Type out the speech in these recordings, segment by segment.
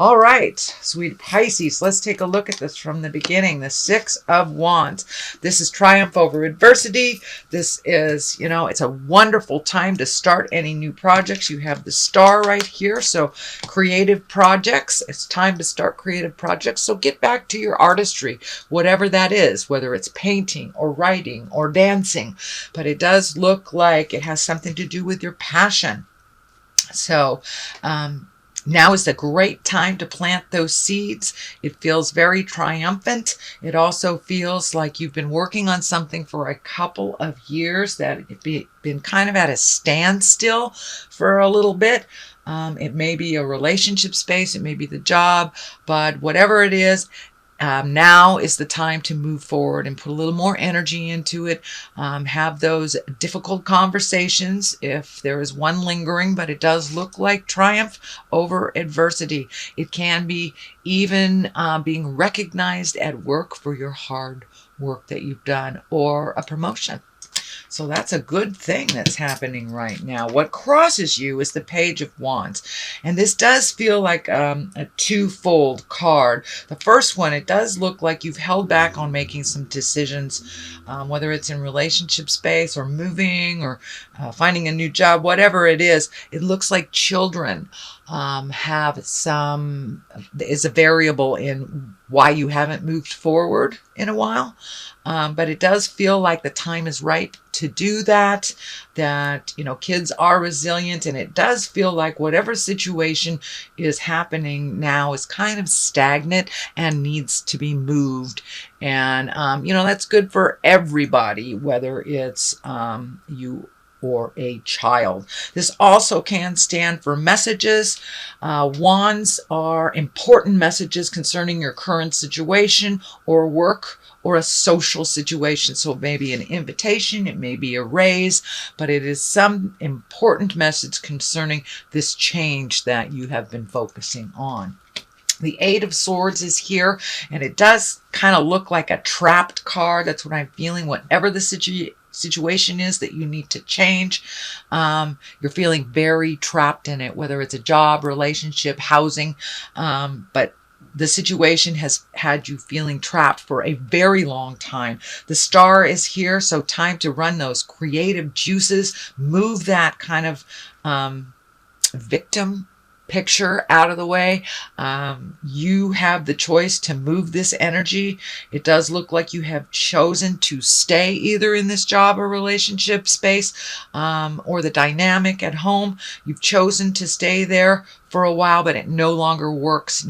All right, sweet Pisces, let's take a look at this from the beginning. The Six of Wands. This is triumph over adversity. This is, it's a wonderful time to start any new projects. You have the star right here, so creative projects. It's time to start creative projects. So get back to your artistry, whatever that is, whether it's painting or writing or dancing. But it does look like it has something to do with your passion. So, now is a great time to plant those seeds. It feels very triumphant. It also feels like you've been working on something for a couple of years, that it's been kind of at a standstill for a little bit. It may be a relationship space, it may be the job, but whatever it is, now is the time to move forward and put a little more energy into it. Have those difficult conversations if there is one lingering, but it does look like triumph over adversity. It can be even being recognized at work for your hard work that you've done, or a promotion. So that's a good thing that's happening right now. What crosses you is the Page of Wands. And this does feel like a twofold card. The first one, it does look like you've held back on making some decisions, whether it's in relationship space or moving or finding a new job, whatever it is. It looks like children is a variable in why you haven't moved forward in a while. But it does feel like the time is right to do that, kids are resilient, and it does feel like whatever situation is happening now is kind of stagnant and needs to be moved. And, that's good for everybody, whether it's you or a child. This also can stand for messages. Wands are important messages concerning your current situation or work or a social situation. So it may be an invitation, it may be a raise, but it is some important message concerning this change that you have been focusing on. The Eight of Swords is here, and it does kind of look like a trapped card. That's what I'm feeling. Whatever the situation is that you need to change, you're feeling very trapped in it, whether it's a job, relationship, housing, but the situation has had you feeling trapped for a very long time. The star is here, so time to run those creative juices, move that kind of victim picture out of the way. You have the choice to move this energy. It does look like you have chosen to stay either in this job or relationship space, or the dynamic at home. You've chosen to stay there for a while, but it no longer works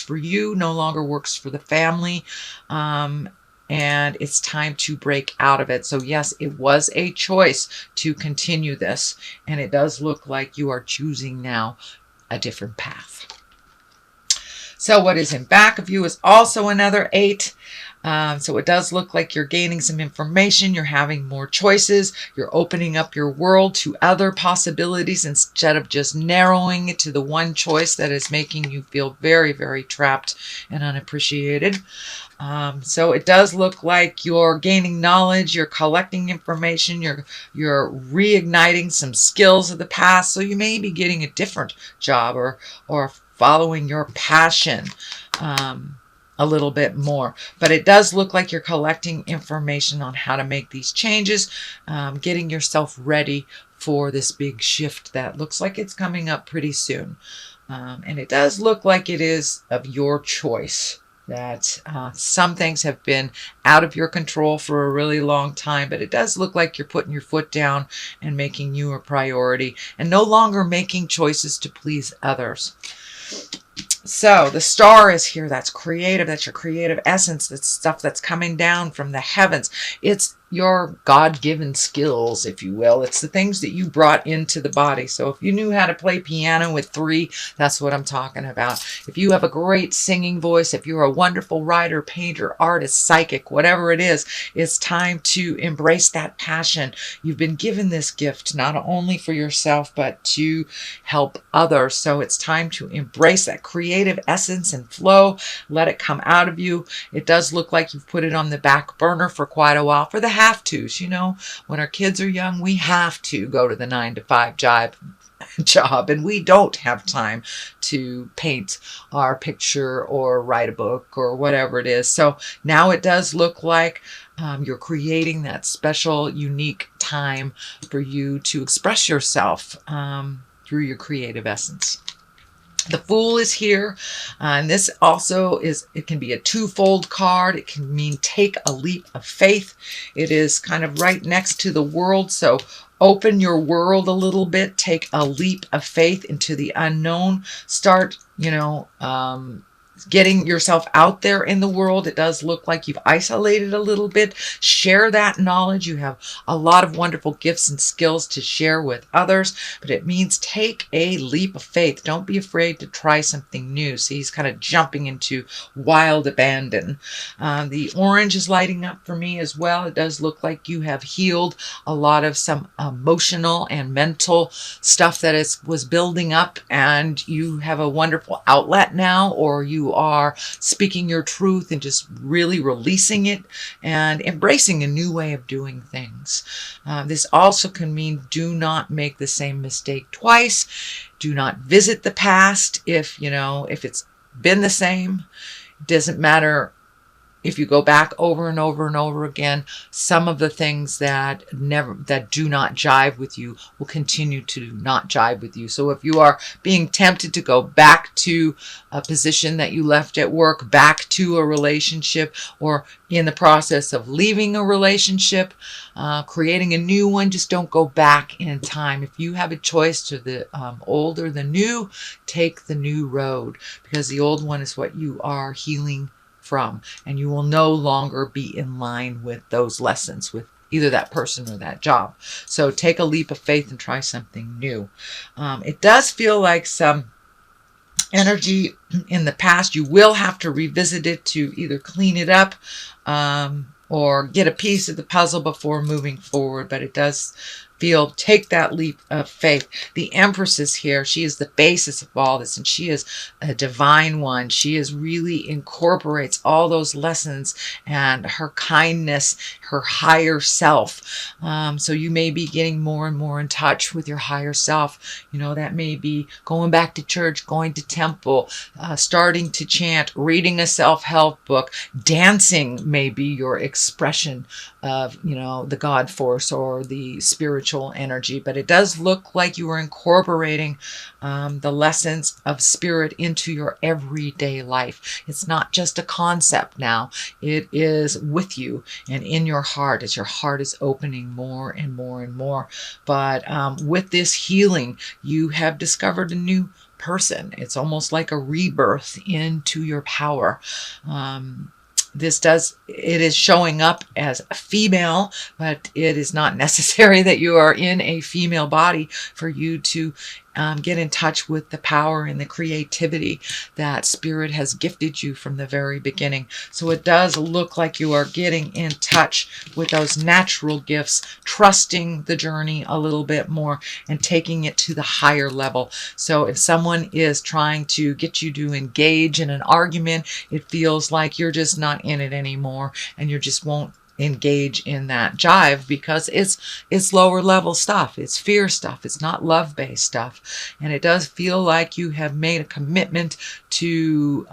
for you, no longer works for the family. And it's time to break out of it. So yes, it was a choice to continue this, and it does look like you are choosing now a different path. So what is in back of you is also another 8. So it does look like you're gaining some information, you're having more choices, you're opening up your world to other possibilities instead of just narrowing it to the one choice that is making you feel very, very trapped and unappreciated. So it does look like you're gaining knowledge, you're collecting information, you're reigniting some skills of the past. So you may be getting a different job or following your passion a little bit more. But it does look like you're collecting information on how to make these changes, getting yourself ready for this big shift that looks like it's coming up pretty soon. And it does look like it is of your choice. That some things have been out of your control for a really long time, but it does look like you're putting your foot down and making you a priority and no longer making choices to please others. So the star is here. That's creative. That's your creative essence. That's stuff that's coming down from the heavens. It's your God-given skills, if you will. It's the things that you brought into the body. So if you knew how to play piano with 3, that's what I'm talking about. If you have a great singing voice, if you're a wonderful writer, painter, artist, psychic, whatever it is, it's time to embrace that passion. You've been given this gift not only for yourself, but to help others. So it's time to embrace that creative essence and flow. Let it come out of you. It does look like you've put it on the back burner for quite a while for the have-tos. When our kids are young, we have to go to the 9-to-5 job. job, and we don't have time to paint our picture or write a book or whatever it is. So now it does look like you're creating that special, unique time for you to express yourself through your creative essence. The Fool is here, and this also it can be a twofold card. It can mean take a leap of faith. It is kind of right next to the World, so open your world a little bit. Take a leap of faith into the unknown. Start, getting yourself out there in the world. It does look like you've isolated a little bit. Share that knowledge. You have a lot of wonderful gifts and skills to share with others, but it means take a leap of faith. Don't be afraid to try something new. See, he's kind of jumping into wild abandon. The orange is lighting up for me as well. It does look like you have healed a lot of some emotional and mental stuff that was building up, and you have a wonderful outlet now, or you are speaking your truth and just really releasing it and embracing a new way of doing things. This also can mean do not make the same mistake twice. Do not visit the past if it's been the same. It doesn't matter if you go back over and over and over again. Some of the things that do not jive with you will continue to not jive with you. So if you are being tempted to go back to a position that you left at work, back to a relationship, or in the process of leaving a relationship, creating a new one, just don't go back in time. If you have a choice to the old or the new, take the new road, because the old one is what you are healing from, and you will no longer be in line with those lessons with either that person or that job. So take a leap of faith and try something new. It does feel like some energy in the past. You will have to revisit it to either clean it up or get a piece of the puzzle before moving forward, but it does feel take that leap of faith. The Empress is here. She is the basis of all this, and she is a divine one. She really incorporates all those lessons and her kindness, her higher self. So you may be getting more and more in touch with your higher self. That may be going back to church, going to temple, starting to chant, reading a self-help book. Dancing may be your expression of, the God force or the spiritual energy, but it does look like you are incorporating the lessons of spirit into your everyday life. It's not just a concept now. It is with you and in your heart as your heart is opening more and more and more. But with this healing, you have discovered a new person. It's almost like a rebirth into your power. It is showing up as a female, but it is not necessary that you are in a female body for you to get in touch with the power and the creativity that spirit has gifted you from the very beginning. So it does look like you are getting in touch with those natural gifts, trusting the journey a little bit more and taking it to the higher level. So if someone is trying to get you to engage in an argument, it feels like you're just not in it anymore, and you just won't engage in that jive because it's lower level stuff. It's fear stuff. It's not love-based stuff. And it does feel like you have made a commitment to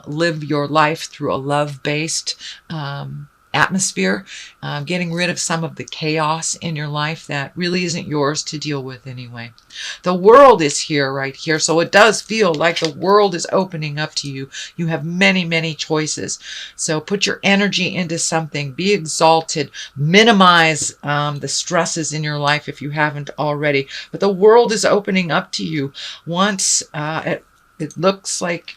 live your life through a love-based atmosphere, getting rid of some of the chaos in your life that really isn't yours to deal with anyway. The World is here, right here. So it does feel like the world is opening up to you. You have many, many choices. So put your energy into something. Be exalted. Minimize the stresses in your life if you haven't already. But the world is opening up to you. Once it looks like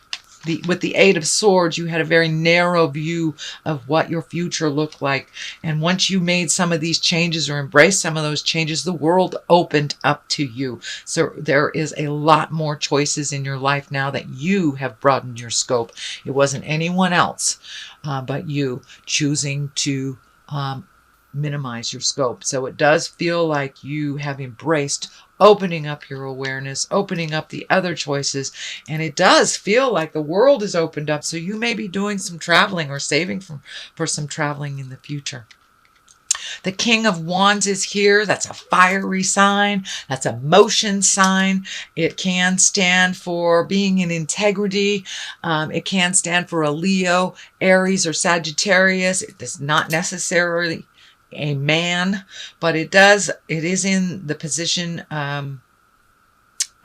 with the Eight of Swords, you had a very narrow view of what your future looked like. And once you made some of these changes or embraced some of those changes, the world opened up to you. So there is a lot more choices in your life now that you have broadened your scope. It wasn't anyone else but you choosing to minimize your scope. So it does feel like you have embraced opening up your awareness, opening up the other choices, and it does feel like the world is opened up. So you may be doing some traveling or saving for some traveling in the future. The King of Wands is here. That's a fiery sign. That's a motion sign. It can stand for being in integrity. It can stand for a Leo, Aries, or Sagittarius. It is not necessarily a man, but it is in the position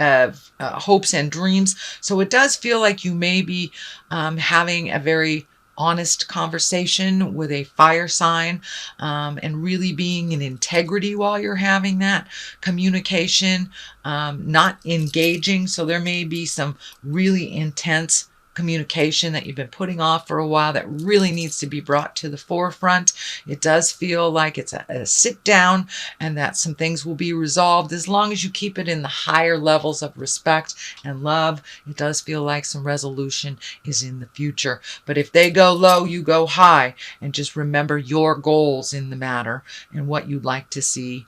of hopes and dreams. So it does feel like you may be having a very honest conversation with a fire sign, and really being in integrity while you're having that communication, not engaging. So there may be some really intense communication that you've been putting off for a while that really needs to be brought to the forefront. It does feel like it's a sit down, and that some things will be resolved as long as you keep it in the higher levels of respect and love. It does feel like some resolution is in the future. But if they go low, you go high, and just remember your goals in the matter and what you'd like to see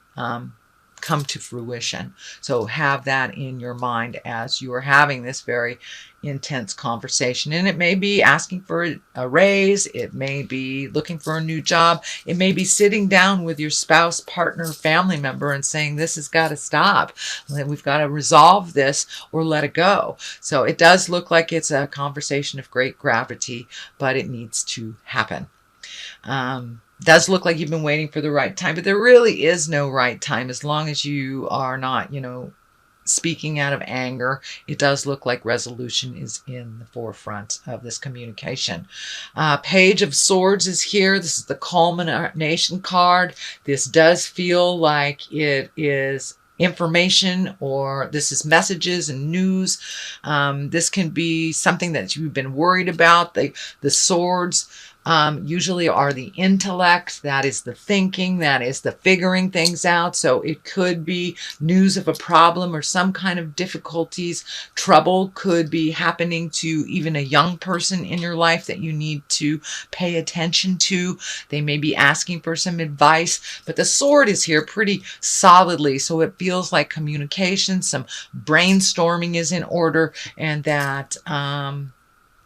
come to fruition. So have that in your mind as you are having this very intense conversation. And it may be asking for a raise. It may be looking for a new job. It may be sitting down with your spouse, partner, family member and saying, this has got to stop. We've got to resolve this or let it go. So it does look like it's a conversation of great gravity, but it needs to happen. Does look like you've been waiting for the right time, but there really is no right time as long as you are not, speaking out of anger. It does look like resolution is in the forefront of this communication. Page of Swords is here. This is the culmination card. This does feel like it is information, or this is messages and news. This can be something that you've been worried about. The swords usually are the intellect, that is the thinking, that is the figuring things out. So it could be news of a problem or some kind of difficulties. Trouble could be happening to even a young person in your life that you need to pay attention to. They may be asking for some advice, but the sword is here pretty solidly. So it feels like communication, some brainstorming is in order, and that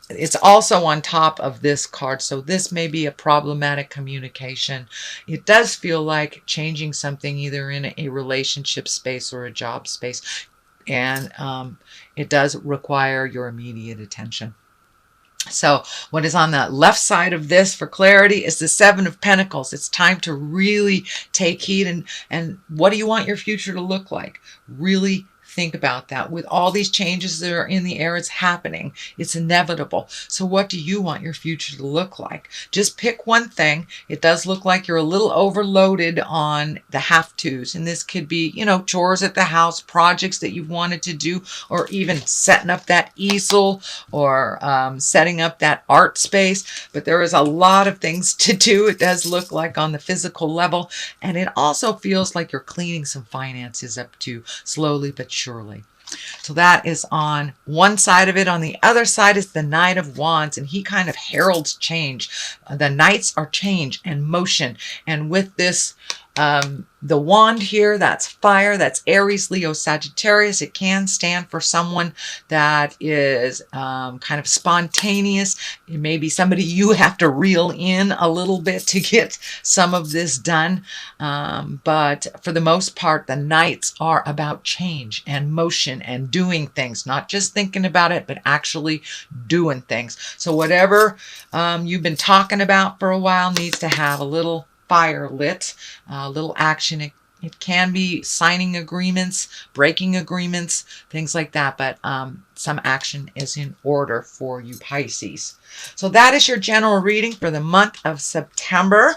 it's also on top of this card. So this may be a problematic communication. It does feel like changing something either in a relationship space or a job space. And it does require your immediate attention. So what is on the left side of this for clarity is the Seven of Pentacles. It's time to really take heed. And what do you want your future to look like? Really think about that. With all these changes that are in the air, it's happening. It's inevitable. So what do you want your future to look like? Just pick one thing. It does look like you're a little overloaded on the have-tos. And this could be, chores at the house, projects that you've wanted to do, or even setting up that easel, or setting up that art space. But there is a lot of things to do. It does look like on the physical level. And it also feels like you're cleaning some finances up too, slowly but surely. So that is on one side of it. On the other side is the Knight of Wands, and he kind of heralds change. The Knights are change and motion. And with this, the wand here, that's fire, that's Aries, Leo, Sagittarius. It can stand for someone that is kind of spontaneous. It may be somebody you have to reel in a little bit to get some of this done. But for the most part, the Knights are about change and motion and doing things, not just thinking about it, but actually doing things. So whatever you've been talking about for a while needs to have a little fire lit, a little action. It can be signing agreements, breaking agreements, things like that, but some action is in order for you Pisces. So that is your general reading for the month of September.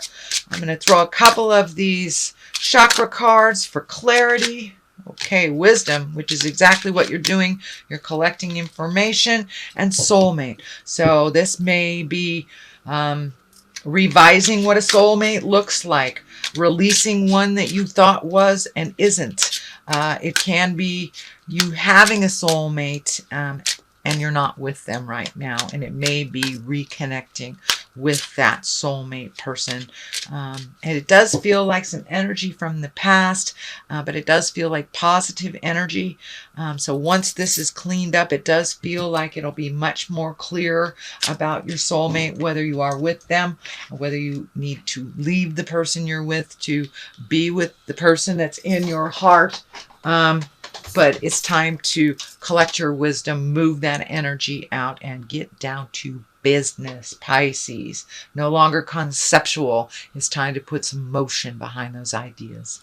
I'm going to throw a couple of these chakra cards for clarity. Okay, wisdom, which is exactly what you're doing. You're collecting information, and soulmate. So this may be revising what a soulmate looks like, releasing one that you thought was and isn't. It can be you having a soulmate and you're not with them right now, and it may be reconnecting with that soulmate person. And it does feel like some energy from the past, but it does feel like positive energy. So once this is cleaned up, it does feel like it'll be much more clear about your soulmate, whether you are with them, or whether you need to leave the person you're with to be with the person that's in your heart. But it's time to collect your wisdom, move that energy out, and get down to business, Pisces. No longer conceptual. It's time to put some motion behind those ideas.